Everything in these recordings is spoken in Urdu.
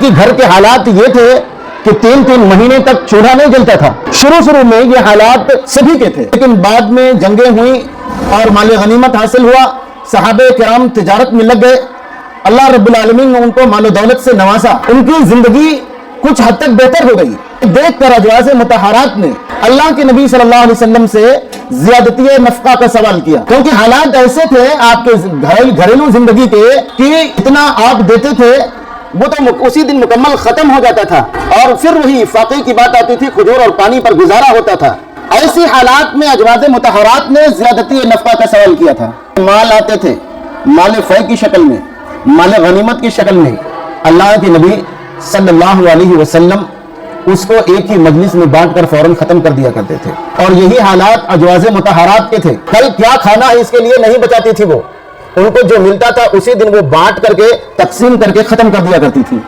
بلکہ گھر کے حالات یہ تھے کہ 3 مہینے تک چولہا نہیں جلتا تھا. شروع میں یہ حالات سبھی کے تھے، لیکن بعد میں جنگیں ہوئیں اور مال غنیمت حاصل ہوا، صحابہ کرام تجارت میں لگ گئے، اللہ رب العالمین نے ان کو مال و دولت سے نوازا، ان کی زندگی کچھ حد تک بہتر ہو گئی. دیکھ کر ازواج مطہرات نے اللہ کے نبی صلی اللہ علیہ وسلم سے زیادتی نفقہ کا سوال کیا، کیونکہ حالات ایسے تھے آپ کے گھریلو زندگی کے کہ اتنا آپ دیتے تھے وہ تو اسی دن مکمل ختم ہو جاتا تھا، اور پھر وہی فاقے کی بات آتی تھی، کھجور اور پانی پر گزارا ہوتا تھا. ایسی حالات میں ازواج مطہرات نے زیادتی نفقہ کا سوال کیا تھا. مال آتے تھے مال فے کی شکل میں، مال غنیمت کی شکل میں، اللہ کے نبی صلی اللہ علیہ وسلم اس کو ایک ہی مجلس میں بانٹ کر فوراً ختم کر دیا کرتے تھے. اور یہی حالات ازواج مطہرات کے تھے. کل کیا کھانا ہے اس کے لیے نہیں بچاتی تھی، وہ ان کو جو ملتا تھا اسی دن وہ بانٹ کر کے تقسیم کر کے ختم کر دیا کرتی تھی.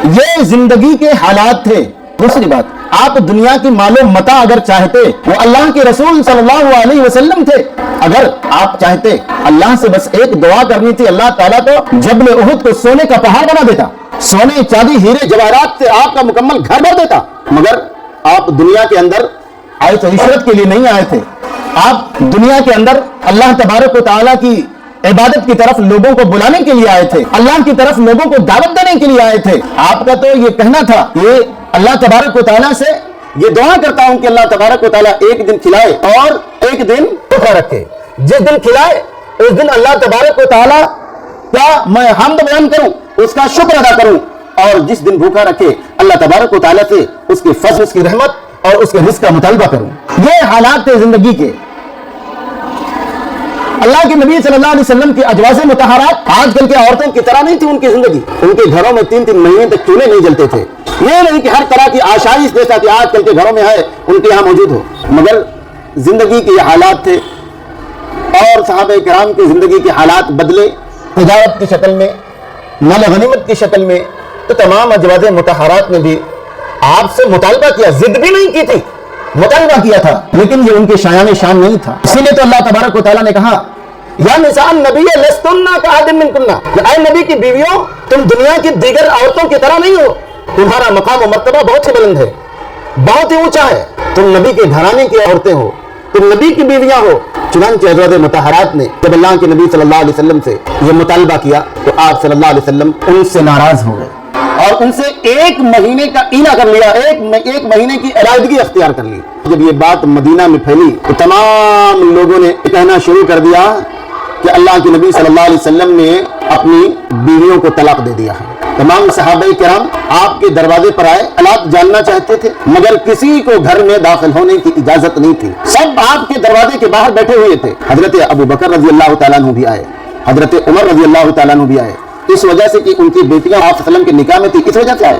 یہ زندگی کے حالات تھے. دوسری بات، آپ دنیا کی مال و متاع اگر چاہتے، وہ اللہ کے رسول صلی اللہ علیہ وسلم تھے. اگر آپ چاہتے، اللہ سے بس ایک دعا کرنی تھی، اللہ تعالیٰ تو جبل احد کو سونے کا پہاڑ بنا دیتا، سونے چاندی ہیرے جواہرات سے آپ کا مکمل گھر بھر دیتا. مگر آپ دنیا کے اندر آئے تو عشرت کے لیے نہیں آئے تھے. آپ دنیا کے اندر اللہ تبارک و تعالیٰ کی عبادت کی طرف لوگوں کو بلانے کے لیے آئے تھے، اللہ کی طرف لوگوں کو دعوت دینے کے لیے آئے تھے. آپ کا تو یہ کہنا تھا کہ اللہ تبارک و تعالیٰ سے یہ دعا کرتا ہوں کہ اللہ تبارک و تعالیٰ ایک دن کھلائے اور ایک دن بھوکا رکھے. جس دن کھلائے اس دن اللہ تبارک و تعالیٰ کیا میں حمد بیان کروں، اس کا شکر ادا کروں، اور جس دن بھوکا رکھے اللہ تبارک و تعالیٰ سے اس کے فضل، اس کی رحمت اور اس کے رزق کا مطالبہ کروں. یہ حالات تھے زندگی کے. اللہ کے نبی صلی اللہ علیہ وسلم کی ازواج مطہرات آج کل کے عورتوں کی طرح نہیں تھی. ان کی زندگی، ان کے گھروں میں 3 مہینے تک چولہے نہیں جلتے تھے. یہ نہیں کہ ہر طرح کی آشائش جیسا کہ آج کل کے گھروں میں ہے ان کے یہاں موجود ہو، مگر زندگی کے یہ حالات تھے. اور صحابہ کرام کی زندگی کے حالات بدلے، تجارت کی شکل میں، مال غنیمت کی شکل میں. تو تمام ازواج مطہرات نے بھی آپ سے مطالبہ کیا، ضد بھی نہیں کی تھی، مطالبہ کیا تھا، لیکن یہ ان کے شایان شان نہیں تھا. اسی لیے تو اللہ تبارک و تعالیٰ نے کہا یا نساء النبی لستن کأحد منکن، اے نبی کی بیویوں تم دنیا کی دیگر عورتوں کی طرح نہیں ہو، تمہارا مقام و مرتبہ بہت ہی بلند ہے، بہت ہی اونچا ہے. تم نبی کے گھرانے کی عورتیں ہو، تم نبی کی بیویاں ہو. چنانچہ ازواج مطہرات نے جب اللہ کے نبی صلی اللہ علیہ وسلم سے یہ مطالبہ کیا تو آپ صلی اللہ علیہ وسلم ان سے ناراض ہو گئے اور ان سے 1 مہینے کا ایلا کر لیا، ایک مہینے کی علیحدگی اختیار کر لی. جب یہ بات مدینہ میں پھیلی تو تمام لوگوں نے کہنا شروع کر دیا کہ اللہ کے نبی صلی اللہ علیہ وسلم نے اپنی بیویوں کو طلاق دے دیا ہے. تمام صحابہ کرام آپ کے دروازے پر آئے، طلاق جاننا چاہتے تھے، مگر کسی کو گھر میں داخل ہونے کی اجازت نہیں تھی. سب آپ کے دروازے کے باہر بیٹھے ہوئے تھے. حضرت ابو بکر رضی اللہ تعالیٰ عنہ بھی آئے، حضرت عمر رضی اللہ تعالیٰ عنہ بھی آئے. اس وجہ سے کہ ان کی بیٹیاں آپ صلی اللہ علیہ وسلم کے نکاح میں تھی، اس وجہ سے آئے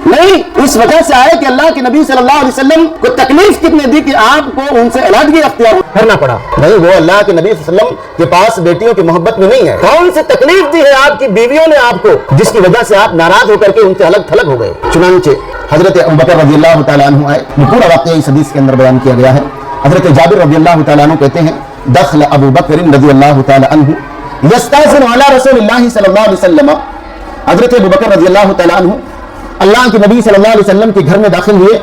نہیں، اس وجہ سے آئے کہ اللہ کے نبی صلی اللہ علیہ وسلم کو تکلیف کتنے دی کہ آپ کو ان سے علیحدگی اختیار کرنا پڑا. نہیں، وہ اللہ کے نبی صلی اللہ علیہ وسلم کے پاس بیٹیوں کی محبت میں نہیں ہے. کون سی تکلیف دی ہے آپ کی بیویوں نے آپ کو، جس کی وجہ سے آپ ناراض ہو کر کے ان سے الگ تھلگ ہو گئے. چنانچہ حضرت ابو بکر رضی اللہ تعالیٰ عنہ آئے. پورا واقعہ اس حدیث کے اندر بیان کیا گیا ہے. حضرت جابر رضی اللہ تعالیٰ عنہ کہتے ہیں دخل ابو بکر رضی اللہ تعالیٰ عنہ یستأذن علی رسول اللہ صلی اللہ علیہ وسلم. حضرت ابو بکر رضی اللہ تعالیٰ عنہ اللہ کے نبی صلی اللہ علیہ وسلم کے گھر میں داخل ہوئے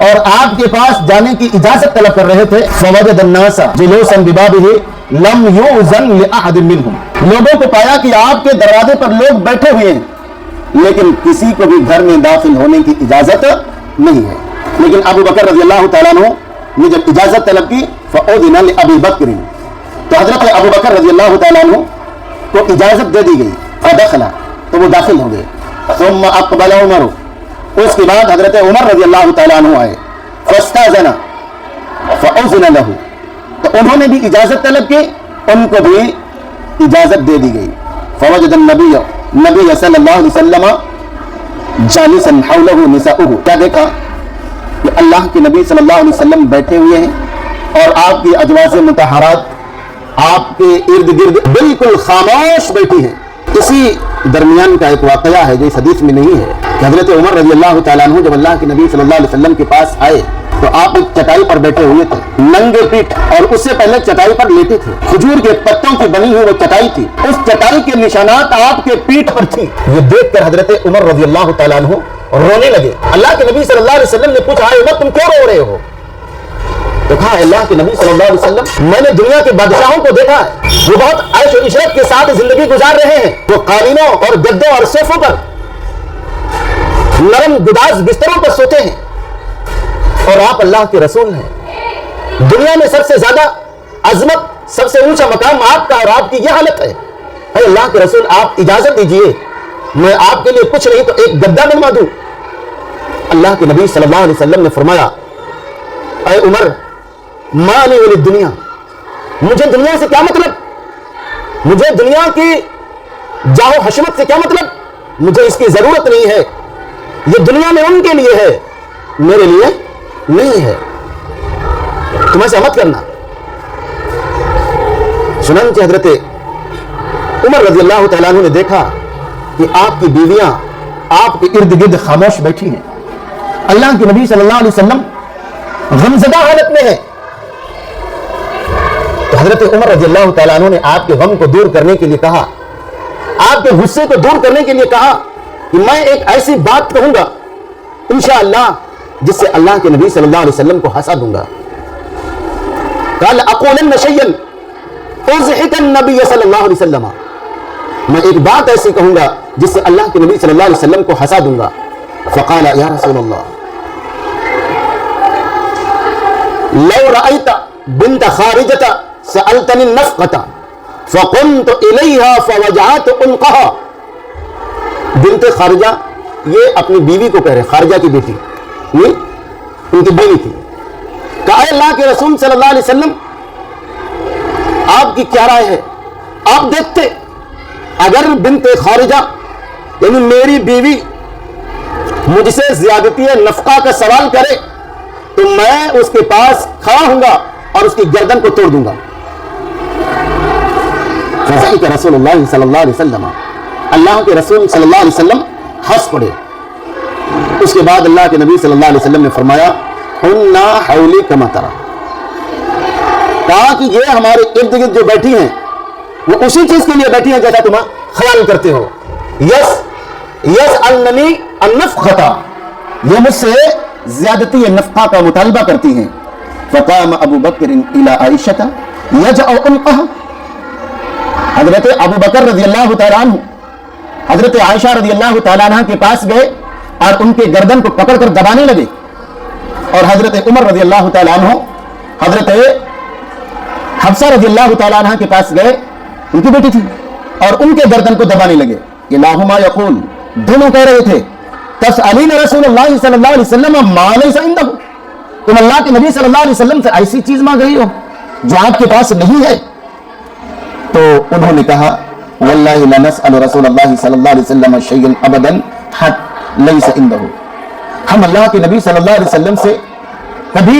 اور آپ کے پاس جانے کی اجازت طلب کر رہے تھے. فوجد الناس جلوسا ببابہ لم یؤذن لأحد منهم. لوگوں کو پایا کہ آپ کے دروازے پر لوگ بیٹھے ہوئے ہیں لیکن کسی کو بھی گھر میں داخل ہونے کی اجازت نہیں ہے. لیکن ابو بکر رضی اللہ تعالیٰ عنہ نے جب اجازت طلب کی فأذن لأبی بکر، تو حضرت ابو بکر رضی اللہ تعالیٰ عنہ کو اجازت دے دی گئی. فدخل، تو وہ داخل ہو گئے. ثم اقبل عمر، اس کے بعد حضرت عمر رضی اللہ تعالیٰ عنہ آئے. فاستأذن فأذن له، تو انہوں نے بھی اجازت طلب کی، ان کو بھی اجازت دے دی گئی. فوجد النبی، نبی صلی اللہ علیہ وسلم جالسا حولہ نساؤہ، کیا دیکھا کہ اللہ کے نبی صلی اللہ علیہ وسلم بیٹھے ہوئے ہیں اور آپ کی ازواج مطہرات آپ کے ارد گرد بالکل خاموش بیٹھی ہیں. اسی درمیان کا ایک واقعہ ہے جو اس حدیث میں نہیں ہے کہ حضرت عمر رضی اللہ تعالیٰ عنہ جب اللہ کے نبی صلی اللہ علیہ وسلم کے پاس آئے تو آپ ایک چٹائی پر بیٹھے ہوئے تھے ننگے پیٹ، اور اس سے پہلے چٹائی پر لیٹے تھے، کھجور کے پتوں کی بنی ہوئی وہ چٹائی تھی، اس چٹائی کے نشانات آپ کے پیٹ پر تھی۔ یہ دیکھ کر حضرت عمر رضی اللہ تعالیٰ عنہ رونے لگے۔ اللہ کے نبی صلی اللہ علیہ وسلم نے پوچھا عمر تم کیوں رو رہے ہو؟ تو کہا اللہ کے نبی صلی اللہ علیہ وسلم میں نے دنیا کے بادشاہوں کو دیکھا ہے، وہ بہت عیش و عشرت کے ساتھ زندگی گزار رہے ہیں، وہ قالینوں اور گدوں اور صوفوں پر نرم گداز بستروں پر سوتے ہیں، اور آپ اللہ کے رسول ہیں، دنیا میں سب سے زیادہ عظمت سب سے اونچا مقام آپ کا، اور آپ کی یہ حالت ہے۔ اے اللہ کے رسول آپ اجازت دیجئے میں آپ کے لیے کچھ نہیں تو ایک گدا بنوا دوں۔ اللہ کے نبی صلی اللہ علیہ وسلم نے فرمایا اے عمر ما لی ولی دنیا، مجھے دنیا سے کیا مطلب، مجھے دنیا کی جاہ و حشمت سے کیا مطلب، مجھے اس کی ضرورت نہیں ہے، یہ دنیا میں ان کے لیے ہے میرے لیے نہیں ہے، تم ایسا مت کرنا۔ چنانچہ حضرت عمر رضی اللہ تعالیٰ عنہ نے دیکھا کہ آپ کی بیویاں آپ کے ارد گرد خاموش بیٹھی ہیں، اللہ کے نبی صلی اللہ علیہ وسلم غمزدہ حالت میں ہے، تو حضرت عمر رضی اللہ تعالیٰ عنہ نے آپ کے غم کو دور کرنے کے لیے کہا، آپ کے غصے کو دور کرنے کے لیے کہا کہ میں ایک ایسی بات کہوں گا انشاءاللہ جس سے اللہ کے نبی صلی اللہ علیہ وسلم کو ہنسا دوں گا۔ قال اقولن شیئا اضحك النبی صلی اللہ علیہ وسلم، میں ایک بات ایسی کہوں گا جس سے اللہ کے نبی صلی اللہ علیہ وسلم کو ہنسا دوں گا۔ فقال یا رسول اللہ لو رأيت بنت خارجة سألتني النفقة فقمت إليها فوجعت عنقها۔ بنت خارجہ یہ اپنی بیوی کو کہہ رہے، خارجہ کی بیٹی نہیں ان کی بیوی تھی، کہا اللہ کے رسول صلی اللہ علیہ وسلم آپ کی کیا رائے ہے، آپ دیکھتے اگر بنت خارجہ یعنی میری بیوی مجھ سے زیادتی نفقہ کا سوال کرے تو میں اس کے پاس کھڑا ہوں گا اور اس کی گردن کو توڑ دوں گا۔ فضحك رسول اللہ صلی اللہ علیہ وسلم، اللہ کے رسول صلی اللہ علیہ وسلم ہنس پڑے۔ اس کے بعد اللہ کے نبی صلی اللہ علیہ وسلم نے فرمایا ہننا حولی کما ترا، کہا کہ یہ ہمارے ارد گرد جو بیٹھی ہیں وہ اسی چیز کے لیے بیٹھی ہیں جیسا تم خیال کرتے ہو۔ یسألنی النفقۃ، یہ مجھ سے زیادتی نفقہ کا مطالبہ کرتی ہیں۔ فقام ابو بکر الی عائشہ یجأ عنقها، حضرت ابو بکر رضی اللہ تعالیٰ عنہ حضرت عائشہ رضی اللہ تعالیٰ عنہ کے پاس گئے اور ان کے گردن کو پکڑ کر دبانے لگے، اور حضرت عمر رضی اللہ تعالیٰ عنہ حضرت حفصہ رضی اللہ تعالیٰ عنہ کے پاس گئے، ان کی بیٹی تھی، اور ان کے گردن کو دبانے لگے۔ الہما یقول، دونوں کہہ رہے تھے تسألین رسول اللہ صلی اللہ علیہ وسلم ما لیس عندہ، تم اللہ کے نبی صلی اللہ علیہ وسلم سے ایسی چیز مانگ رہی ہو جو آپ کے پاس نہیں ہے۔ تو انہوں نے کہا واللہ لا نسأل رسول اللہ صلی اللہ علیہ وسلم شیئا ابدا لیس عندہ، ہم اللہ کے نبی صلی اللہ علیہ وسلم سے کبھی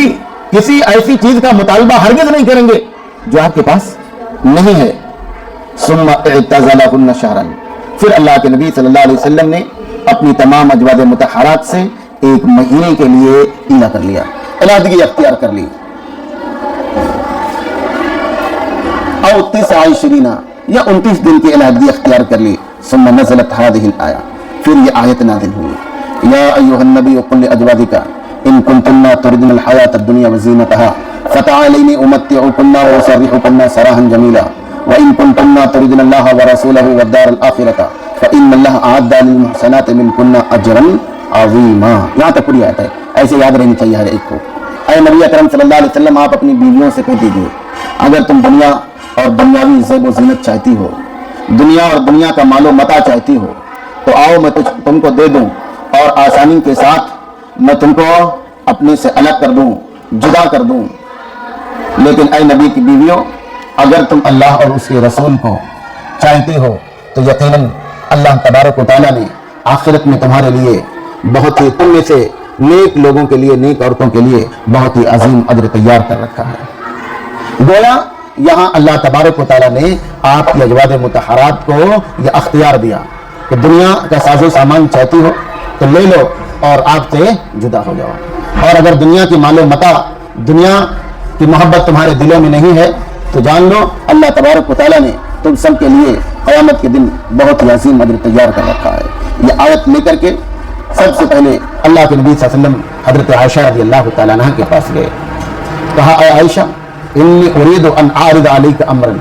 کسی ایسی چیز کا مطالبہ ہرگز نہیں کریں گے جو آپ کے پاس نہیں ہے۔ ثم اعتزلہن شہرا، پھر اللہ کے نبی صلی اللہ علیہ وسلم نے اپنی تمام ازواج مطہرات سے ایک مہینے کے لیے علیحدہ کر لیا، علیحدگی اختیار کر لی۔ او 29 یا 29 دن کی علیحدگی اختیار کر لی۔ ثم نزلت هذه الآیہ، پھر یہ آیت نازل ہوئی، یا ایھا النبی قل لازواجک ان کنتن تردن الحیاۃ الدنیا وزینتها فتعالین امتعکن واسرحکن سراحا جمیلا وان کنتن تردن اللہ ورسولہ والدار الآخرۃ فإن اللہ اعد للمحسنات منکن اجرا عظیما۔ یہاں تک پوری آیت ہے، ایسے یاد رہنی چاہیے ہر ایک کو۔ اے نبی اکرم صلی اللہ علیہ وسلم آپ اپنی بیویوں سے کہہ دیجیے اگر تم دنیا اور دنیاوی زیب و زینت چاہتی ہو، دنیا اور دنیا کا مال و متاع چاہتی ہو تو آؤ میں تم کو دے دوں، اور آسانی کے ساتھ میں تم کو اپنے سے الگ کر دوں، جدا کر دوں۔ لیکن اے نبی کی بیویوں اگر تم اللہ اور اس کے رسول کو چاہتے ہو تو یقیناً اللہ تبارک و تعالیٰ نے آخرت میں تمہارے لیے بہت ہی، تم میں سے نیک لوگوں کے لیے، نیک عورتوں کے لیے بہت ہی عظیم اجر تیار کر رکھا ہے۔ گویا یہاں اللہ تبارک و تعالیٰ نے آپ کی ازواج مطہرات کو یہ اختیار دیا کہ دنیا کا ساز و سامان چاہتی ہو تو لے لو اور آپ سے جدا ہو جاؤ۔ اور اگر دنیا کی مال و متاع، دنیا کی محبت تمہارے دلوں میں نہیں ہے تو جان لو اللہ تبارک و تعالیٰ نے تم سب کے لیے قیامت کے دن بہت ہی عظیم اجر تیار کر رکھا ہے۔ یہ آیت لے کر کے سب سے پہلے اللہ کے نبی صلی اللہ علیہ وسلم حضرت عائشہ رضی اللہ تعالیٰ عنہ کے پاس گئے، کہا اے عائشہ انی ارید ان اعرض علیک امرا،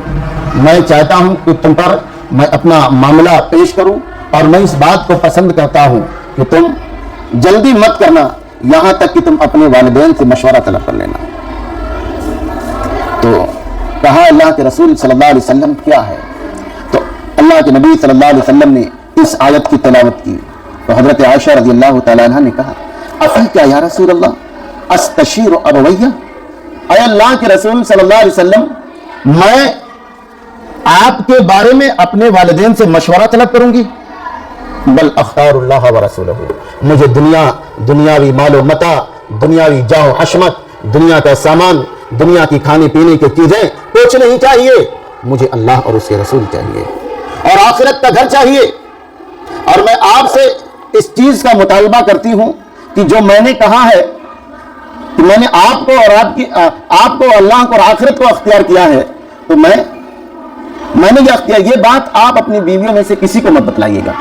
میں چاہتا ہوں کہ تم پر میں اپنا معاملہ پیش کروں، اور میں اس بات کو پسند کرتا ہوں کہ تم جلدی مت کرنا یہاں تک کہ تم اپنے والدین سے مشورہ طلب کر لینا۔ تو کہا اللہ کے رسول صلی اللہ علیہ وسلم کیا ہے؟ تو اللہ کے نبی صلی اللہ علیہ وسلم نے اس آیت کی تلاوت کی، تو حضرت عائشہ رضی اللہ تعالیٰ عنہ نے کہا افی کیا یا رسول اللہ استشیر ابویہ، اے اللہ کے رسول صلی اللہ علیہ وسلم میں آپ کے بارے میں اپنے والدین سے مشورہ طلب کروں گی؟ بل اختار اللہ و رسولہ، مجھے دنیاوی مال و متاع، دنیاوی جاہ و حشمت، دنیا کا سامان، دنیا کی کھانے پینے کی چیزیں کچھ نہیں چاہیے، مجھے اللہ اور اس کے رسول چاہیے اور آخرت کا گھر چاہیے۔ اور میں آپ سے اس چیز کا مطالبہ کرتی ہوں کہ جو میں نے کہا ہے کہ میں نے آپ کو اور آپ کو اللہ کو اور آخرت کو اختیار کیا ہے، تو میں نے یہ اختیار، یہ بات آپ اپنی بیویوں میں سے کسی کو مت بتلائیے گا۔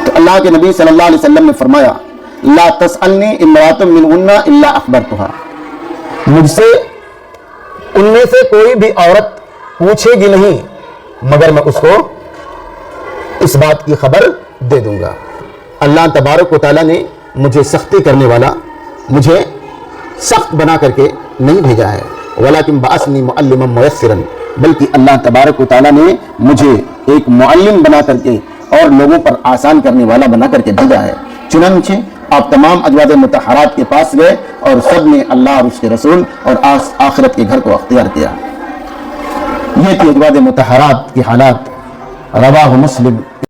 تو اللہ کے نبی صلی اللہ علیہ وسلم نے فرمایا لا تسألنی امرأۃ منہن الا اخبرتها، مجھ سے ان میں سے کوئی بھی عورت پوچھے گی نہیں مگر میں اس کو اس بات کی خبر دے دوں گا۔ اللہ تبارک و تعالیٰ نے مجھے سختی کرنے والا، مجھے سخت بنا کر کے نہیں بھیجا ہے، ولیکن بعثنی معلما میسرا، بلکہ اللہ تبارک و تعالیٰ نے مجھے ایک معلم بنا کر کے اور لوگوں پر آسان کرنے والا بنا کر کے بھیجا ہے۔ چنانچہ آپ تمام ازواج مطہرات کے پاس گئے اور سب نے اللہ اور اس کے رسول اور آخرت کے گھر کو اختیار کیا۔ یہ تھی ازواج مطہرات کی حالات، رواہ مسلم۔